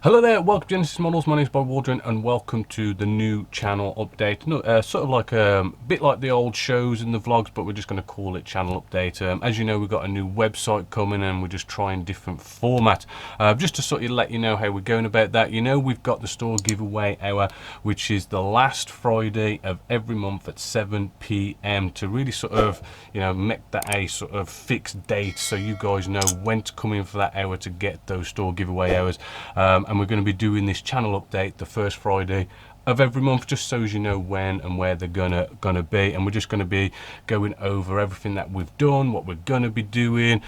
Hello there, welcome to Genesis Models. My name is Bob Waldron and welcome to the new channel update. No, sort of like a bit like the old shows and the vlogs, but we're just going to call it channel update. As you know, we've got a new website coming and we're just trying different format. Just to sort of let you know how we're going about that. You know, we've got the store giveaway hour, which is the last Friday of every month at 7 p.m. to really sort of, you know, make that a sort of fixed date so you guys know when to come in for that hour to get those store giveaway hours. And we're going to be doing this channel update the first Friday of every month, just so as you know when and where they're gonna be. And we're just going to be going over everything that we've done, what we're going to be doing,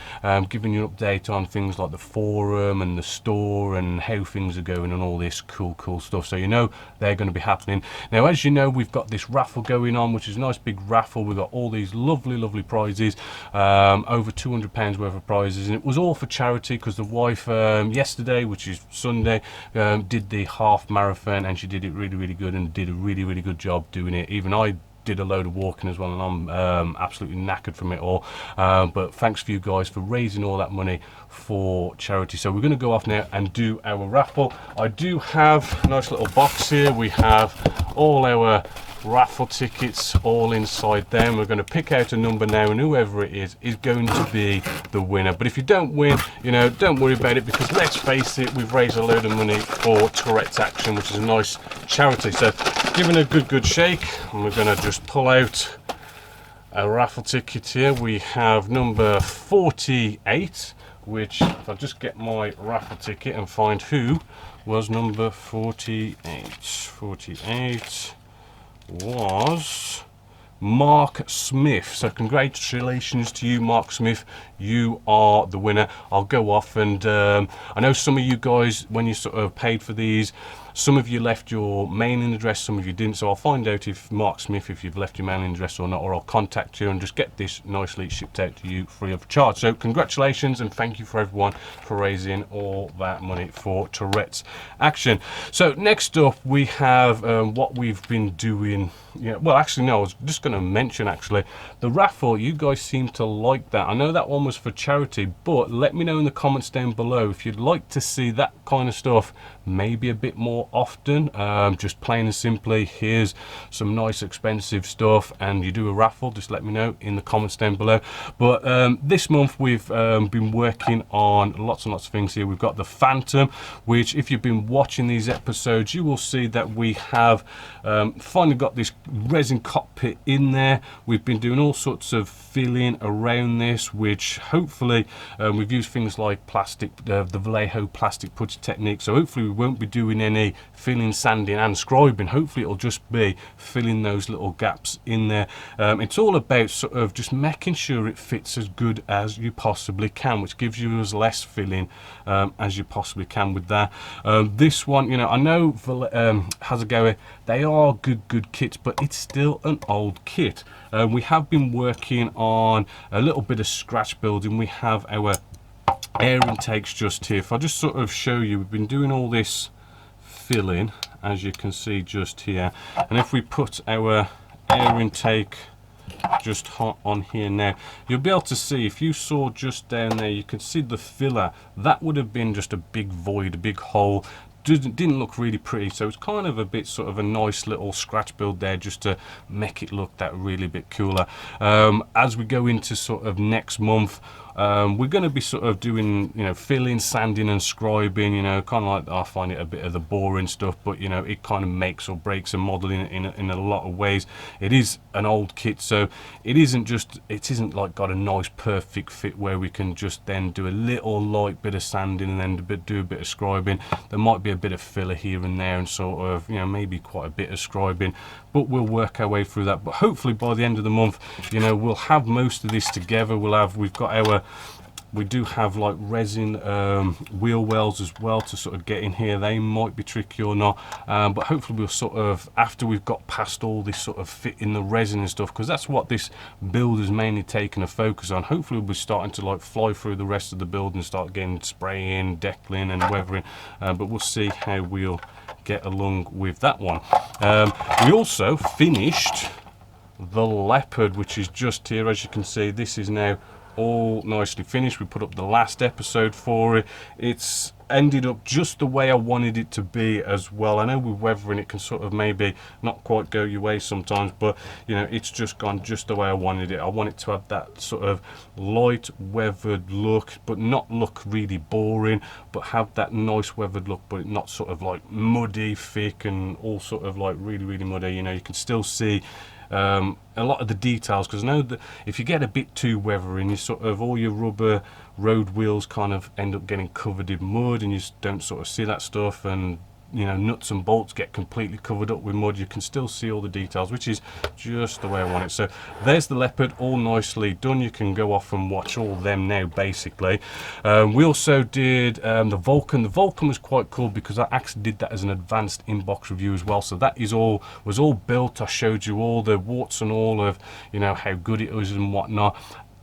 giving you an update on things like the forum and the store and how things are going and all this cool stuff, so you know they're going to be happening. Now, as you know, we've got this raffle going on, which is a nice big raffle. We've got all these lovely prizes, over £200 worth of prizes, and it was all for charity because the wife yesterday, which is Sunday, did the half marathon, and she did it really good and did a really good job doing it. Even I did a load of walking as well, and I'm absolutely knackered from it all, but thanks for you guys for raising all that money for charity. So we're going to go off now and do our raffle. I do have a nice little box here. We have all our raffle tickets all inside there. We're going to pick out a number now, and whoever it is going to be the winner. But if you don't win, you know, don't worry about it, because let's face it, we've raised a load of money for Tourette's Action, which is a nice charity. So giving a good shake, and we're going to just pull out a raffle ticket here. We have number 48, which, if I just get my raffle ticket and find who was number 48 was Mark Smith. So congratulations to you, Mark Smith. You are the winner. I'll go off and I know some of you guys, when you sort of paid for these, some of you left your mailing address, some of you didn't. So I'll find out if Mark Smith, if you've left your mailing address or not, or I'll contact you and just get this nicely shipped out to you free of charge. So congratulations, and thank you for everyone for raising all that money for Tourette's Action. So next up we have what we've been doing. Yeah, well, actually no, I was just going to mention actually the raffle. You guys seem to like that. I know that one was for charity, but let me know in the comments down below if you'd like to see that kind of stuff maybe a bit more often. Just plain and simply, here's some nice expensive stuff and you do a raffle. Just let me know in the comments down below. But this month we've been working on lots and lots of things here. We've got the Phantom, which if you've been watching these episodes, you will see that we have finally got this resin cockpit in there. We've been doing all sorts of filling around this, which hopefully we've used things like plastic, the Vallejo plastic putty technique, so hopefully we won't be doing any filling, sanding and scribing. Hopefully it'll just be filling those little gaps in there. It's all about sort of just making sure it fits as good as you possibly can, which gives you as less filling as you possibly can with that. This one, you know, I know Hasegawa, they are good kits, but it's still an old kit. We have been working on a little bit of scratch building. We have our air intakes just here. If I just sort of show you, we've been doing all this filling, as you can see just here, and if we put our air intake just hot on here now, you'll be able to see, if you saw just down there, you could see the filler. That would have been just a big void, a big hole. Didn't look really pretty, so it's kind of a bit sort of a nice little scratch build there just to make it look that really bit cooler. As we go into sort of next month, we're going to be sort of doing, you know, filling, sanding and scribing, you know, kind of like, I find it a bit of the boring stuff, but you know, it kind of makes or breaks a model in a lot of ways. It is an old kit, so it isn't like got a nice perfect fit where we can just then do a little light bit of sanding and then do a bit of scribing. There might be a bit of filler here and there and sort of, you know, maybe quite a bit of scribing, but we'll work our way through that. But hopefully by the end of the month, you know, we'll have most of this together. We've got our, we do have like resin wheel wells as well to sort of get in here. They might be tricky or not, but hopefully we'll sort of, after we've got past all this sort of fit in the resin and stuff, because that's what this build is mainly taking a focus on. Hopefully we'll be starting to like fly through the rest of the build and start getting spraying, deckling and weathering, but we'll see how we'll get along with that one. We also finished the Leopard, which is just here. As you can see, this is now all nicely finished. We put up the last episode for it. It's ended up just the way I wanted it to be as well. I know with weathering it can sort of maybe not quite go your way sometimes, but you know, it's just gone just the way I wanted it. I want it to have that sort of light weathered look, but not look really boring, but have that nice weathered look, but not sort of like muddy, thick, and all sort of like really muddy. You know, you can still see a lot of the details, because I know that if you get a bit too weathering, you sort of, all your rubber road wheels kind of end up getting covered in mud, and you just don't sort of see that stuff, and you know, nuts and bolts get completely covered up with mud. You can still see all the details, which is just the way I want it. So there's the Leopard, all nicely done. You can go off and watch all of them now, basically. We also did the Vulcan. The Vulcan was quite cool because I actually did that as an advanced inbox review as well. So that was all built. I showed you all the warts and all of, you know, how good it was and whatnot.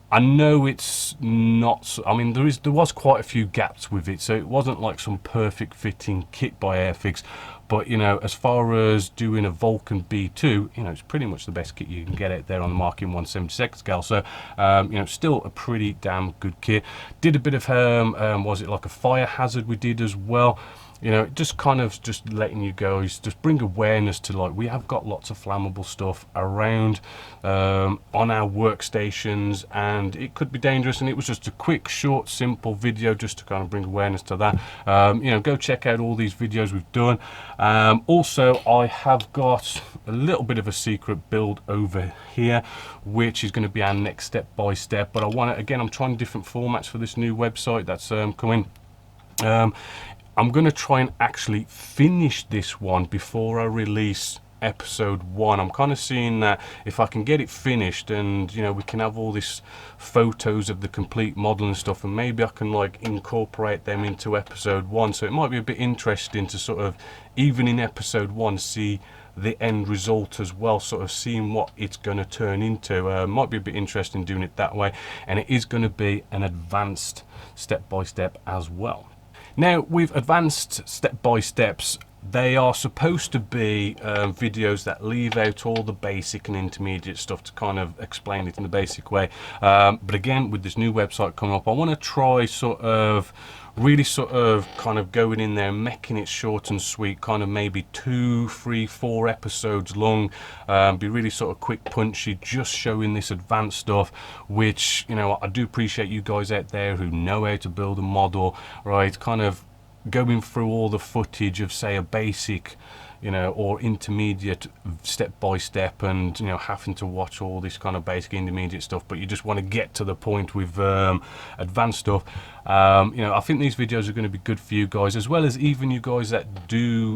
I know it's not, I mean, there was quite a few gaps with it, so it wasn't like some perfect fitting kit by Airfix, but you know, as far as doing a Vulcan B2, you know, it's pretty much the best kit you can get out there on the market in 1/72 scale. So you know, still a pretty damn good kit. Did a bit of was it like a fire hazard we did as well. You know, just kind of just letting you go is just bring awareness to, like, we have got lots of flammable stuff around on our workstations, and it could be dangerous. And it was just a quick, short, simple video just to kind of bring awareness to that. You know, go check out all these videos we've done. Also, I have got a little bit of a secret build over here, which is going to be our next step by step. But I want to, again, I'm trying different formats for this new website that's coming. I'm going to try and actually finish this one before I release episode 1. I'm kind of seeing that if I can get it finished, and you know, we can have all these photos of the complete model and stuff, and maybe I can like incorporate them into episode 1. So it might be a bit interesting to sort of, even in episode 1, see the end result as well, sort of seeing what it's going to turn into. Might be a bit interesting doing it that way, and it is going to be an advanced step-by-step as well. Now, with advanced step-by-steps, they are supposed to be videos that leave out all the basic and intermediate stuff to kind of explain it in the basic way. But again, with this new website coming up, I want to try sort of really sort of kind of going in there, making it short and sweet, kind of maybe 2, 3, 4 episodes long, be really sort of quick, punchy, just showing this advanced stuff, which, you know, I do appreciate you guys out there who know how to build a model, right? Kind of going through all the footage of, say, a basic, you know, or intermediate step by step, and you know, having to watch all this kind of basic intermediate stuff, but you just want to get to the point with advanced stuff. You know, I think these videos are going to be good for you guys, as well as even you guys that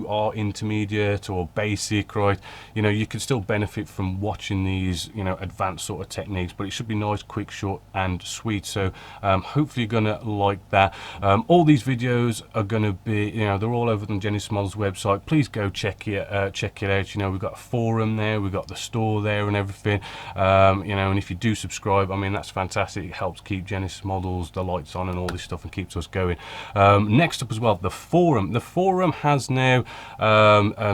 are intermediate or basic, right? You know, you can still benefit from watching these, you know, advanced sort of techniques, but it should be nice, quick, short and sweet. So hopefully you're gonna like that. All these videos are going to be, you know, they're all over the Genesis Models website. Please go check it out. You know, we've got a forum there, we've got the store there and everything. You know, and if you do subscribe, I mean, that's fantastic. It helps keep Genesis Models, the lights on and all this stuff, and keeps us going. Next up as well, the forum. The forum has now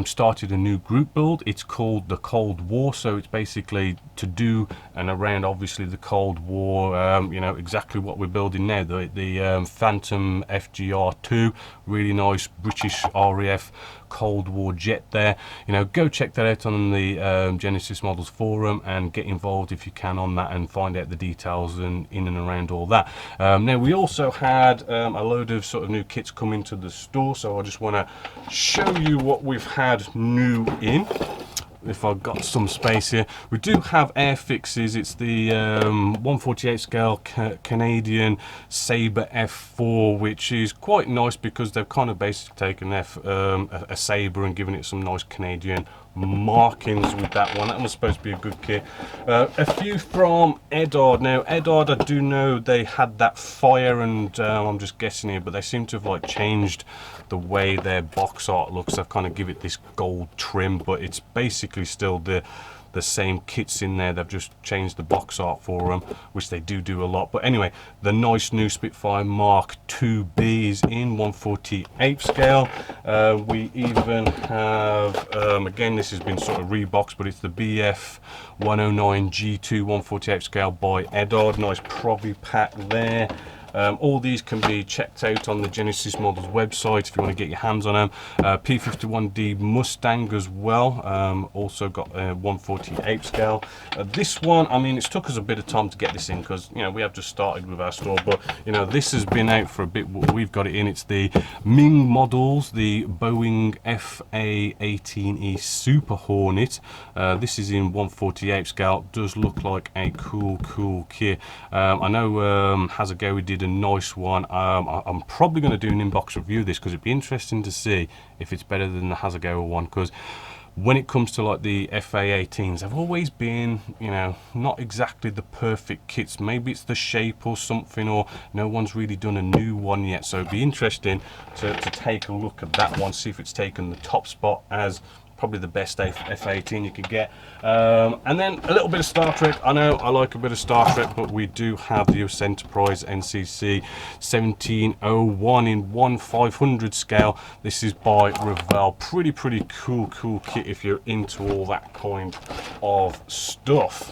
started a new group build. It's called the Cold War. So it's basically to do and around, obviously, the Cold War. You know, exactly what we're building now. The Phantom FGR2, really nice British RAF Cold War jet there. You know, go check that out on the Genesis Models forum and get involved if you can on that, and find out the details and in and around all that. Now, we also had a load of sort of new kits come into the store, so I just want to show you what we've had new in. If I've got some space here, we do have Airfixes. It's the 1/48 scale Canadian Sabre F4, which is quite nice because they've kind of basically taken a Sabre and given it some nice Canadian markings with that one. That was supposed to be a good kit. A few from Edard. Now, Edard, I do know they had that fire, and I'm just guessing here, but they seem to have like changed the way their box art looks. They've kind of give it this gold trim, but it's basically still the same kits in there. They've just changed the box art for them, which they do a lot. But anyway, the nice new Spitfire Mark 2B is in 1/48 scale. We even have, again, this has been sort of reboxed, but it's the BF 109 G2 1/48 scale by Edard. Nice Provi pack there. All these can be checked out on the Genesis Models website if you want to get your hands on them. P51d Mustang as well, also got a 148 scale. This one, I mean, it's took us a bit of time to get this in because, you know, we have just started with our store, but, you know, this has been out for a bit. We've got it in. It's the Ming Models, the Boeing FA-18E Super Hornet. This is in 148 scale. Does look like a cool kit. I know Hasegawa did a nice one. I'm probably going to do an inbox review of this because it'd be interesting to see if it's better than the Hasegawa one, because when it comes to like the FA-18s, they've always been, you know, not exactly the perfect kits. Maybe it's the shape or something, or no one's really done a new one yet. So it'd be interesting to take a look at that one, see if it's taken the top spot as probably the best F-18 you could get. And then a little bit of Star Trek. I know I like a bit of Star Trek, but we do have the US Enterprise NCC 1701 in 1/500 scale. This is by Raffle. Pretty cool kit if you're into all that kind of stuff.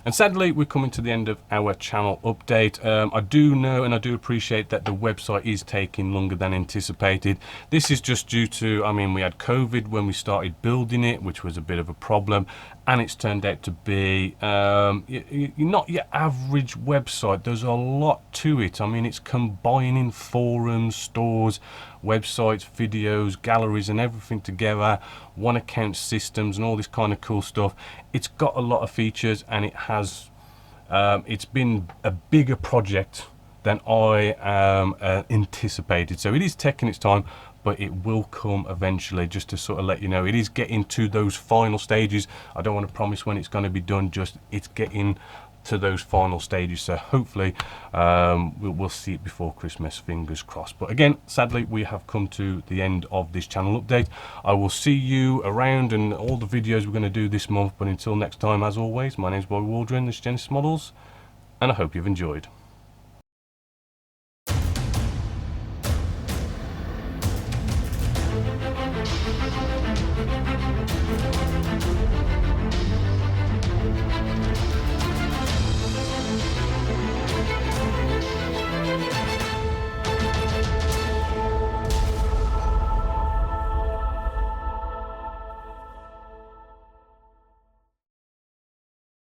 And sadly, we're coming to the end of our channel update. I do know and I do appreciate that the website is taking longer than anticipated. This is just due to, I mean, we had COVID when we started building it, which was a bit of a problem. And it's turned out to be not your average website. There's a lot to it. I mean, it's combining forums, stores, websites, videos, galleries, and everything together, one account systems, and all this kind of cool stuff. It's got a lot of features, and it has. It's been a bigger project than I anticipated. So it is taking its time, but it will come eventually. Just to sort of let you know, it is getting to those final stages. I don't want to promise when it's going to be done, just it's getting to those final stages. So hopefully we'll see it before Christmas, fingers crossed. But again, sadly, we have come to the end of this channel update. I will see you around and all the videos we're going to do this month. But until next time, as always, my name's Boy Waldron, this is Genesis Models, and I hope you've enjoyed.